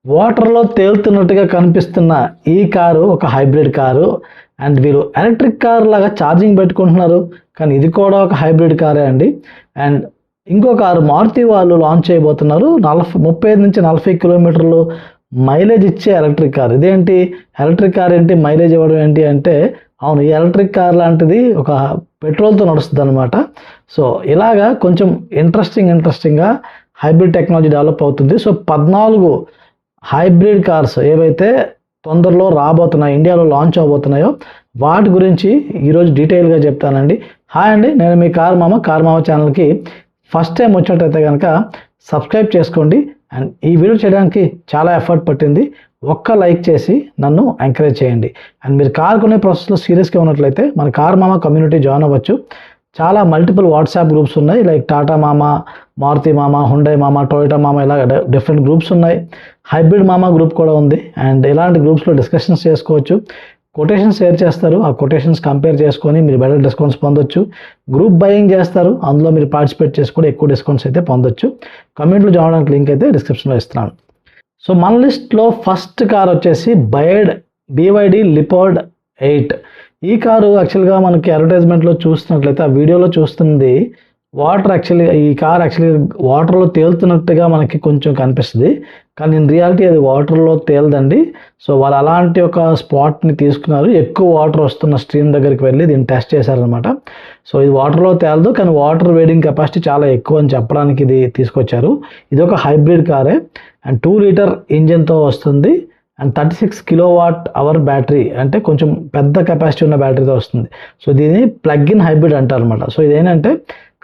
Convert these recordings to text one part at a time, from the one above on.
వాటర్లో తేలుతున్నట్టుగా కనిపిస్తున్న ఈ కారు ఒక హైబ్రిడ్ కారు. అండ్ వీరు ఎలక్ట్రిక్ కార్ లాగా ఛార్జింగ్ పెట్టుకుంటున్నారు, కానీ ఇది కూడా ఒక హైబ్రిడ్ కారే అండి. అండ్ ఇంకో కారు మారుతి వాళ్ళు లాంచ్ చేయబోతున్నారు. 35 నుంచి 40 కిలోమీటర్లు మైలేజ్ ఇచ్చే ఎలక్ట్రిక్ కార్. ఇదేంటి ఎలక్ట్రిక్ కార్ ఏంటి మైలేజ్ ఇవ్వడం ఏంటి అంటే, అవును, ఈ ఎలక్ట్రిక్ కార్ లాంటిది ఒక పెట్రోల్తో నడుస్తుంది అనమాట. సో ఇలాగా కొంచెం ఇంట్రెస్టింగ్గా హైబ్రిడ్ టెక్నాలజీ డెవలప్ అవుతుంది. సో 14 హైబ్రిడ్ కార్స్ ఏవైతే తొందరలో రాబోతున్నాయి, ఇండియాలో లాంచ్ అవబోతున్నాయో వాటి గురించి ఈరోజు డీటెయిల్గా చెప్తానండి. హాయ్ అండి, నేను మీ కార్ మామ ఛానల్కి ఫస్ట్ టైం వచ్చినట్టయితే కనుక సబ్స్క్రైబ్ చేసుకోండి. అండ్ ఈ వీడియో చేయడానికి చాలా ఎఫర్ట్ పట్టింది. ఒక్క లైక్ చేసి నన్ను ఎంకరేజ్ చేయండి. అండ్ మీరు కార్ కొనే ప్రాసెస్లో సీరియస్గా ఉన్నట్లయితే మన కార్ మామ కమ్యూనిటీ జాయిన్ అవ్వచ్చు. చాలా మల్టిపుల్ వాట్సాప్ గ్రూప్స్ ఉన్నాయి, లైక్ టాటా మామ, మారుతి మామ, హుండై మామ, టొయోటా మామ, ఇలా డిఫరెంట్ గ్రూప్స్ ఉన్నాయి. హైబ్రిడ్ మామ గ్రూప్ కూడా ఉంది. అండ్ ఇలాంటి గ్రూప్స్లో డిస్కషన్స్ చేసుకోవచ్చు. కొటేషన్స్ షేర్ చేస్తారు, ఆ కొటేషన్స్ కంపేర్ చేసుకొని మీరు బెటర్ డిస్కౌంట్స్ పొందొచ్చు. గ్రూప్ బయింగ్ చేస్తారు, అందులో మీరు పార్టిసిపేట్ చేసి కూడా ఎక్కువ డిస్కౌంట్స్ అయితే పొందొచ్చు. కమ్యూనిటీలో జాయిన్ అవడానికి లింక్ అయితే డిస్క్రిప్షన్లో ఇస్తున్నాను. సో మన లిస్ట్లో ఫస్ట్ కార్ వచ్చేసి BYD లిపోర్డ్ 8. ఈ కారు యాక్చువల్గా మనకి అడ్వర్టైజ్మెంట్లో చూస్తున్నట్లయితే, ఆ వీడియోలో చూస్తుంది ఈ కార్ వాటర్లో తేలుతున్నట్టుగా మనకి కొంచెం కనిపిస్తుంది, కానీ ఇన్ రియాలిటీ అది వాటర్లో తేలదండి. సో వాళ్ళు అలాంటి ఒక స్పాట్ని తీసుకున్నారు, ఎక్కువ వాటర్ వస్తున్న స్ట్రీమ్ దగ్గరికి వెళ్ళి దీన్ని టెస్ట్ చేశారనమాట. సో ఇది వాటర్లో తేలదు, కానీ వాటర్ వేడింగ్ కెపాసిటీ చాలా ఎక్కువ అని చెప్పడానికి ఇది తీసుకొచ్చారు. ఇది ఒక హైబ్రిడ్ కారే అండ్ 2 లీటర్ ఇంజిన్తో వస్తుంది. అండ్ 36 kWh బ్యాటరీ, అంటే కొంచెం పెద్ద కెపాసిటీ ఉన్న బ్యాటరీతో వస్తుంది. సో దీన్ని ప్లగ్ ఇన్ హైబ్రిడ్ అంటారు అనమాట. సో ఇదేంటంటే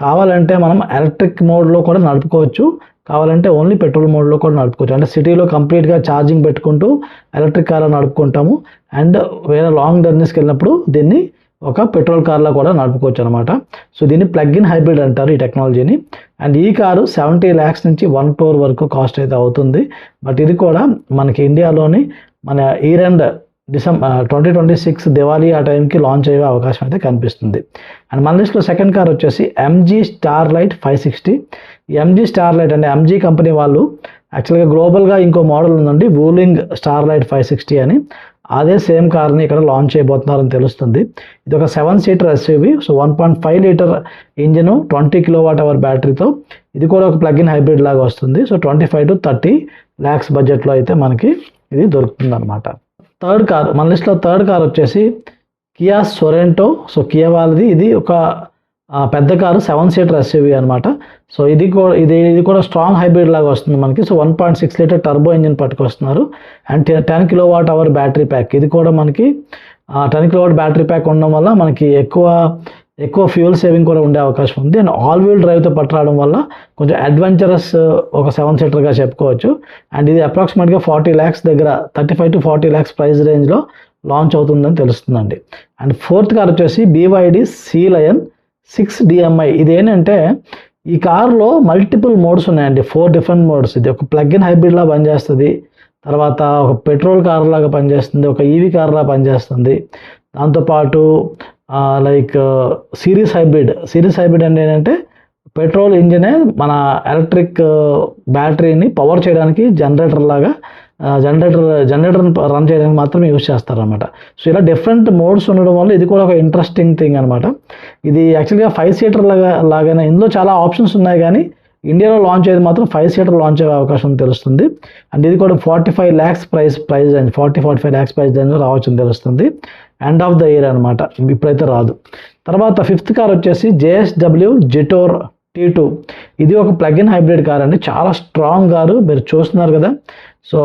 కావాలంటే మనం ఎలక్ట్రిక్ మోడ్లో కూడా నడుపుకోవచ్చు, కావాలంటే ఓన్లీ పెట్రోల్ మోడ్లో కూడా నడుపుకోవచ్చు. అంటే సిటీలో కంప్లీట్గా ఛార్జింగ్ పెట్టుకుంటూ ఎలక్ట్రిక్ కార్లో నడుపుకుంటాము. అండ్ వేరే లాంగ్ జర్నీస్కి వెళ్ళినప్పుడు దీన్ని ఒక పెట్రోల్ కార్లో కూడా నడుపుకోవచ్చు అనమాట. సో దీన్ని ప్లగ్ ఇన్ హైబ్రిడ్ అంటారు ఈ టెక్నాలజీని. అండ్ ఈ కారు 70 lakhs నుంచి 1 crore వరకు కాస్ట్ అయితే అవుతుంది. బట్ ఇది కూడా మనకి ఇండియాలోని మన ఇయర్ ఎండ్ December 2026 దివాళీ ఆ టైంకి లాంచ్ అయ్యే అవకాశం అయితే కనిపిస్తుంది. అండ్ మన లిస్ట్లో సెకండ్ కార్ వచ్చేసి MG Starlight 560. ఈ MG Starlight అంటే MG కంపెనీ వాళ్ళు యాక్చువల్గా గ్లోబల్గా ఇంకో మోడల్ ఉందండి, వూలింగ్ Starlight 560 అని. అదే సేమ్ కార్ని ఇక్కడ లాంచ్ చేయబోతున్నారని తెలుస్తుంది. ఇది ఒక 7-seater SUV. So 1.5 litre engine, 20 kWh బ్యాటరీతో. ఇది కూడా ఒక ప్లగ్ ఇన్ హైబ్రిడ్ లాగా వస్తుంది. సో 25 to 30 lakhs బడ్జెట్లో అయితే మనకి ఇది దొరుకుతుంది అనమాట. మన లిస్ట్లో థర్డ్ కార్ వచ్చేసి కియా సొరెంటో. సో కియా వాళ్ళది ఇది ఒక పెద్ద కారు, 7-seater SUV అనమాట. సో ఇది కూడా స్ట్రాంగ్ హైబ్రిడ్ లాగా వస్తుంది మనకి. సో 1.6 లీటర్ టర్బో ఇంజిన్ పట్టుకొస్తున్నారు. And 10 kWh battery pack. ఇది కూడా మనకి 10 kW బ్యాటరీ ప్యాక్ ఉండడం వల్ల మనకి ఎక్కువ ఫ్యూల్ సేవింగ్ కూడా ఉండే అవకాశం ఉంది. అండ్ ఆల్ వీల్ డ్రైవ్తో పట్టడం వల్ల కొంచెం అడ్వెంచరస్ ఒక 7-seaterగా చెప్పుకోవచ్చు. అండ్ ఇది అప్రాక్సిమేట్గా 40 lakhs దగ్గర, 35 to 40 lakhs ప్రైస్ రేంజ్లో లాంచ్ అవుతుందని తెలుస్తుందండి. అండ్ ఫోర్త్ కార్ వచ్చేసి BYD Sea Lion 6 DMI. ఇది ఏంటంటే ఈ కార్లో మల్టిపుల్ మోడ్స్ ఉన్నాయండి, 4 different మోడ్స్. ఇది ఒక ప్లగ్ ఇన్ హైబ్రిడ్ లాగా పనిచేస్తుంది, తర్వాత ఒక పెట్రోల్ కార్ లాగా పనిచేస్తుంది, ఒక EV కార్ లాగా పనిచేస్తుంది. దాంతోపాటు లైక్ సిరీస్ హైబ్రిడ్ అంటే ఏంటంటే పెట్రోల్ ఇంజినే మన ఎలక్ట్రిక్ బ్యాటరీని పవర్ చేయడానికి జనరేటర్ రన్ చేయడానికి మాత్రమే యూజ్ చేస్తారనమాట. సో ఇలా డిఫరెంట్ మోడ్స్ ఉండడం వల్ల ఇది కూడా ఒక ఇంట్రెస్టింగ్ థింగ్ అనమాట. ఇది యాక్చువల్గా 5-seater లాగానే ఇందులో చాలా ఆప్షన్స్ ఉన్నాయి, కానీ ఇండియాలో లాంచ్ అయ్యేది మాత్రం 5-seater లాంచ్ అయ్యే అవకాశం తెలుస్తుంది. అండ్ ఇది కూడా 45 lakhs price range, 40-45 lakhs price range రావచ్చని తెలుస్తుంది. ఎండ్ ఆఫ్ ద ఇయర్ అనమాట, ఇప్పుడైతే రాదు. తర్వాత ఫిఫ్త్ కార్ వచ్చేసి JSW Jetour T2. ఇది ఒక ప్లగ్ ఇన్ హైబ్రిడ్ కార్ అండి, చాలా స్ట్రాంగ్ కారు, మీరు చూస్తున్నారు కదా. So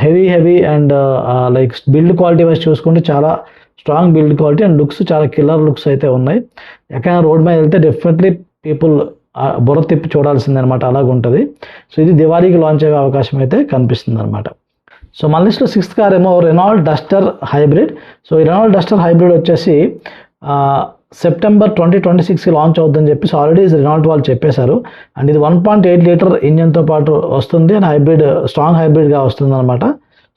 heavy and like build quality wise చూసుకుంటే చాలా strong build quality and looks చాలా కిల్లర్ లుక్స్ అయితే ఉన్నాయి. ఎక్కడైనా రోడ్ మీద వెళ్తే డెఫినెట్లీ పీపుల్ బుర్ర తిప్పి చూడాల్సిందే అనమాట, అలాగుంటుంది. సో ఇది దివాళీకి లాంచ్ అయ్యే అవకాశం అయితే కనిపిస్తుంది అనమాట. సో మన లిస్ట్లో సిక్స్త్ కార్ ఏమో రెనాల్డ్ డస్టర్ హైబ్రిడ్. సో ఈ రెనాల్డ్ డస్టర్ హైబ్రిడ్ వచ్చేసి సెప్టెంబర్ 2026 లాంచ్ అవుతుందని చెప్పి ఆల్రెడీ రెనాల్ట్ వాళ్ళు చెప్పేశారు. అండ్ ఇది 1.8 లీటర్ ఇంజన్తో పాటు వస్తుంది అండ్ స్ట్రాంగ్ హైబ్రిడ్గా వస్తుంది అనమాట.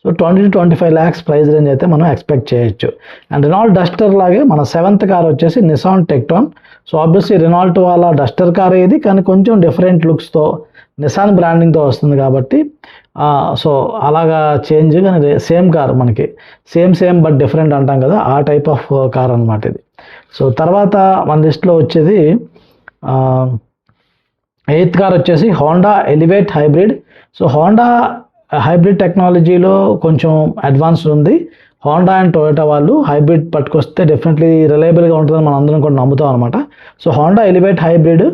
So 20 to 25 lakhs price range అయితే మనం ఎక్స్పెక్ట్ చేయొచ్చు. అండ్ రెనాల్ట్ డస్టర్ లాగే మన సెవెంత్ కార్ వచ్చేసి నిసాన్ టెక్ట్రాన్. సో ఆబ్వియస్లీ రెనాల్ట్ వాళ్ళ డస్టర్ కార్ ఇది, కానీ కొంచెం డిఫరెంట్ లుక్స్తో నిసాన్ బ్రాండింగ్తో వస్తుంది కాబట్టి సో అలాగా చేంజ్, కానీ సేమ్ కార్ మనకి సేమ్ బట్ డిఫరెంట్ అంటాం కదా, ఆ టైప్ ఆఫ్ కార్ అనమాట ఇది. సో తర్వాత మన లిస్ట్లో వచ్చేది 8th కార్ వచ్చేసి Honda elevate hybrid. So Honda hybrid టెక్నాలజీలో కొంచెం అడ్వాన్స్డ్ ఉంది. హోండా అండ్ టొయోటా వాళ్ళు హైబ్రిడ్ పట్టుకొస్తే డెఫినెట్లీ రిలయబుల్గా ఉంటుందని మనం అందరం కూడా నమ్ముతాం అనమాట. So Honda elevate hybrid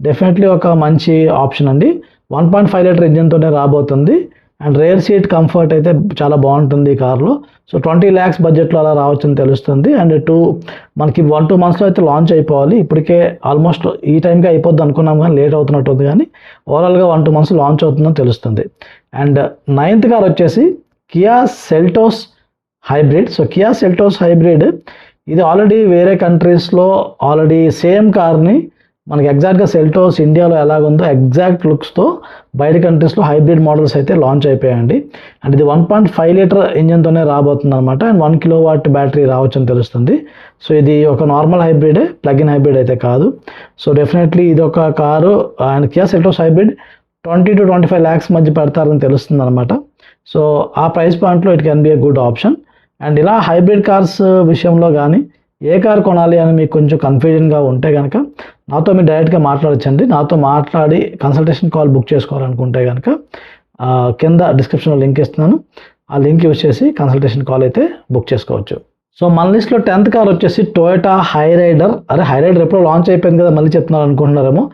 definitely ఒక మంచి ఆప్షన్ అండి. 1.5 లీటర్ ఇంజిన్తోనే రాబోతుంది అండ్ రేర్ సీట్ కంఫర్ట్ అయితే చాలా బాగుంటుంది ఈ కార్లో. సో 20 lakhs బడ్జెట్లో అలా రావచ్చని తెలుస్తుంది. అండ్ మనకి 1-2 monthsలో అయితే లాంచ్ అయిపోవాలి. ఇప్పటికే ఆల్మోస్ట్ ఈ టైంకి అయిపోద్ది అనుకున్నాం, కానీ లేట్ అవుతున్నట్టుంది, కానీ ఓవరాల్గా 1-2 months లాంచ్ అవుతుందని తెలుస్తుంది. అండ్ 9th కార్ వచ్చేసి Kia Seltos hybrid. So Kia Seltos hybrid ఇది ఆల్రెడీ వేరే కంట్రీస్లో ఆల్రెడీ సేమ్ కార్ని మనకి ఎగ్జాక్ట్గా సెల్టోస్ ఇండియాలో ఎలాగుందో ఎగ్జాక్ట్ లుక్స్తో బయట కంట్రీస్లో హైబ్రిడ్ మోడల్స్ అయితే లాంచ్ అయిపోయాయండి. అండ్ ఇది 1.5 లీటర్ ఇంజిన్తోనే రాబోతుంది అనమాట. అండ్ 1 kilowatt బ్యాటరీ రావచ్చు అని తెలుస్తుంది. సో ఇది ఒక నార్మల్ హైబ్రిడే, ప్లగ్-ఇన్ హైబ్రిడ్ అయితే కాదు. సో డెఫినెట్లీ ఇది ఒక car. And Kia Seltos hybrid 20 to 25 lakhs మధ్య పెడతారని తెలుస్తుంది అనమాట. సో ఆ ప్రైస్ పాయింట్లో it can be a good option. And ఇలా హైబ్రిడ్ కార్స్ విషయంలో కానీ ఏ కార్ కొనాలి అని మీకు కొంచెం కన్ఫ్యూజన్గా ఉంటే కనుక నాతో మీరు డైరెక్ట్గా మాట్లాడచ్చండి. నాతో మాట్లాడి కన్సల్టేషన్ కాల్ బుక్ చేసుకోవాలనుకుంటే కనుక కింద డిస్క్రిప్షన్లో లింక్ ఇస్తున్నాను. ఆ లింక్ యూజ్ చేసి కన్సల్టేషన్ కాల్ అయితే బుక్ చేసుకోవచ్చు. సో మన లిస్ట్లో 10th కార్ వచ్చేసి టొయోటా హైరైడర్. హైరైడర్ ఎప్పుడో లాంచ్ అయిపోయింది కదా, మళ్ళీ చెప్తున్నారు అనుకుంటున్నారేమో.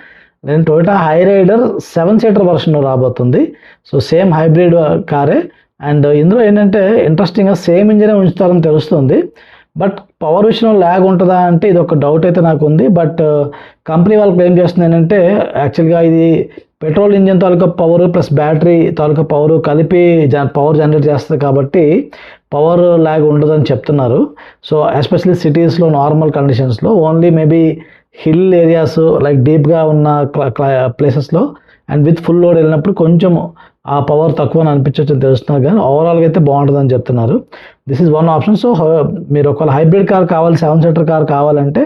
నేను టొయోటా హైరైడర్ 7-seater వర్షన్లో రాబోతుంది. సో సేమ్ హైబ్రిడ్ కారే. అండ్ ఇందులో ఏంటంటే ఇంట్రెస్టింగ్గా సేమ్ ఇంజినే ఉంచుతారని తెలుస్తుంది. బట్ పవర్ విషయంలో ల్యాగ్ ఉంటుందా అంటే ఇది ఒక డౌట్ అయితే నాకు ఉంది. బట్ కంపెనీ వాళ్ళు క్లెయిమ్ చేస్తుంది ఏంటంటే యాక్చువల్గా ఇది పెట్రోల్ ఇంజిన్ తాలూకా పవర్ ప్లస్ బ్యాటరీ తాలూకా పవర్ కలిపి పవర్ జనరేట్ చేస్తుంది కాబట్టి పవర్ ల్యాగ్ ఉండదని చెప్తున్నారు. సో ఎస్పెషల్లీ సిటీస్లో నార్మల్ కండిషన్స్లో only maybe hill areas like డీప్గా ఉన్న ప్లేసెస్లో అండ్ విత్ ఫుల్ లోడ్ వెళ్ళినప్పుడు కొంచెం ఆ పవర్ తక్కువ అని అనిపించవచ్చు అని తెలుస్తున్నారు, కానీ ఓవరాల్గా అయితే బాగుంటుందని చెప్తున్నారు. This is one option. So మీరు ఒకవేళ హైబ్రిడ్ కార్ కావాలి, 7-seater కార్ కావాలంటే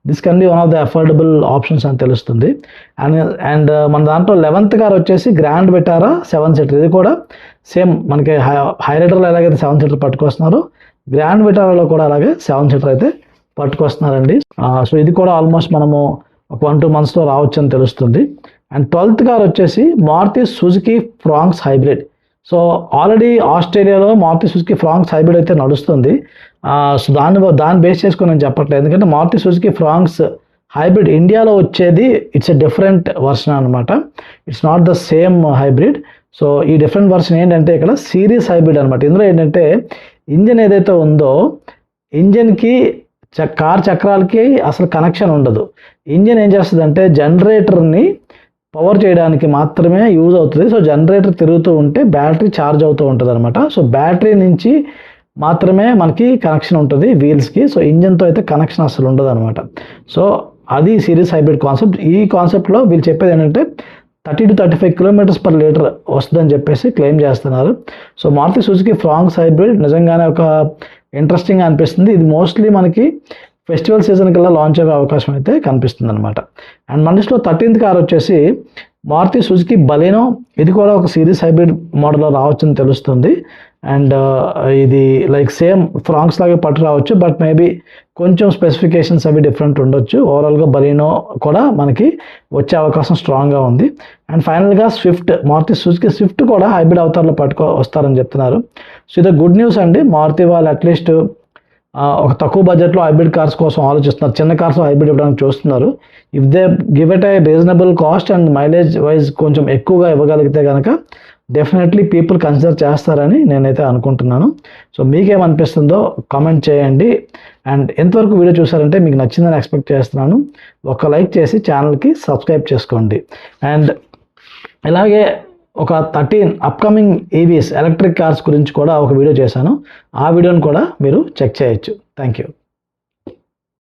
this can be one of the affordable options అని తెలుస్తుంది. అండ్ మన దాంట్లో 11th కార్ వచ్చేసి గ్రాండ్ విటారా 7-seater. ఇది కూడా సేమ్ మనకి హైరైడర్లో ఎలాగైతే 7-seater పట్టుకొస్తున్నారో గ్రాండ్ విటారాలో కూడా అలాగే 7-seater అయితే పట్టుకొస్తున్నారండి. సో ఇది కూడా ఆల్మోస్ట్ మనము ఒక 1-2 monthsలో రావచ్చు అని తెలుస్తుంది. అండ్ 12th కార్ వచ్చేసి Maruti Suzuki Fronx hybrid. So already ఆస్ట్రేలియాలో మారుతి సుజుకి ఫ్రాంక్స్ హైబ్రిడ్ అయితే నడుస్తుంది. సో దాన్ని బేస్ చేసుకుని నేను చెప్పట్లేదు, ఎందుకంటే మారుతి సుజుకి ఫ్రాంక్స్ హైబ్రిడ్ ఇండియాలో వచ్చేది ఇట్స్ ఎ డిఫరెంట్ వర్షన్ అనమాట. It's not the same hybrid. So ఈ డిఫరెంట్ వర్షన్ ఏంటంటే ఇక్కడ సిరీస్ హైబ్రిడ్ అనమాట. ఇందులో ఏంటంటే ఇంజిన్ ఏదైతే ఉందో ఇంజిన్కి కార్ చక్రాలకి అసలు కనెక్షన్ ఉండదు. ఇంజిన్ ఏం చేస్తుందంటే జనరేటర్ని పవర్ చేయడానికి మాత్రమే యూజ్ అవుతుంది. సో జనరేటర్ తిరుగుతూ ఉంటే బ్యాటరీ ఛార్జ్ అవుతూ ఉంటుంది అనమాట. సో బ్యాటరీ నుంచి మాత్రమే మనకి కనెక్షన్ ఉంటుంది వీల్స్కి. సో ఇంజిన్తో అయితే కనెక్షన్ అసలు ఉండదు అనమాట. సో అది సిరీస్ హైబ్రిడ్ కాన్సెప్ట్. ఈ కాన్సెప్ట్లో వీళ్ళు చెప్పేది ఏంటంటే 30 to 35 km/liter వస్తుందని చెప్పేసి క్లెయిమ్ చేస్తున్నారు. So Maruti Suzuki Fronx hybrid నిజంగానే ఒక ఇంట్రెస్టింగ్గా అనిపిస్తుంది. ఇది మోస్ట్లీ మనకి ఫెస్టివల్ సీజన్ కల్లా లాంచ్ అయ్యే అవకాశం అయితే కనిపిస్తుంది అనమాట. అండ్ మన లిస్ట్లో 13th కార్ వచ్చేసి మారుతి సుజుకి బలెనో. ఇది కూడా ఒక సిరీస్ హైబ్రిడ్ మోడల్లో రావచ్చని తెలుస్తుంది. అండ్ ఇది లైక్ సేమ్ ఫ్రాంక్స్ లాగే పట్టు రావచ్చు, బట్ మేబీ కొంచెం స్పెసిఫికేషన్స్ అవి డిఫరెంట్ ఉండొచ్చు. ఓవరాల్గా బలెనో కూడా మనకి వచ్చే అవకాశం స్ట్రాంగ్గా ఉంది. అండ్ ఫైనల్గా స్విఫ్ట్, మారుతి సుజుకి స్విఫ్ట్ కూడా హైబ్రిడ్ అవతారంలో వస్తారని చెప్తున్నారు. సో ఇది గుడ్ న్యూస్ అండి. మారుతి వాళ్ళు అట్లీస్ట్ ఒక తక్కువ బడ్జెట్లో హైబ్రిడ్ కార్స్ కోసం ఆలోచిస్తున్నారు. చిన్న కార్స్ హైబ్రిడ్ ఇవ్వడానికి చూస్తున్నారు. If they give it A reasonable cost and mileage wise కొంచెం ఎక్కువగా ఇవ్వగలిగితే కనుక డెఫినెట్లీ పీపుల్ కన్సిడర్ చేస్తారని నేనైతే అనుకుంటున్నాను. సో మీకేమనిపిస్తుందో కామెంట్ చేయండి. అండ్ ఎంతవరకు వీడియో చూసారంటే మీకు నచ్చిందని ఎక్స్పెక్ట్ చేస్తున్నాను. ఒక లైక్ చేసి ఛానల్కి సబ్స్క్రైబ్ చేసుకోండి. అండ్ ఇలాగే ఒక 13 అప్కమింగ్ ఈవీస్ ఎలక్ట్రిక్ కార్స్ గురించి కూడా ఒక వీడియో చేశాను. ఆ వీడియోని కూడా మీరు చెక్ చేయొచ్చు. Thank you.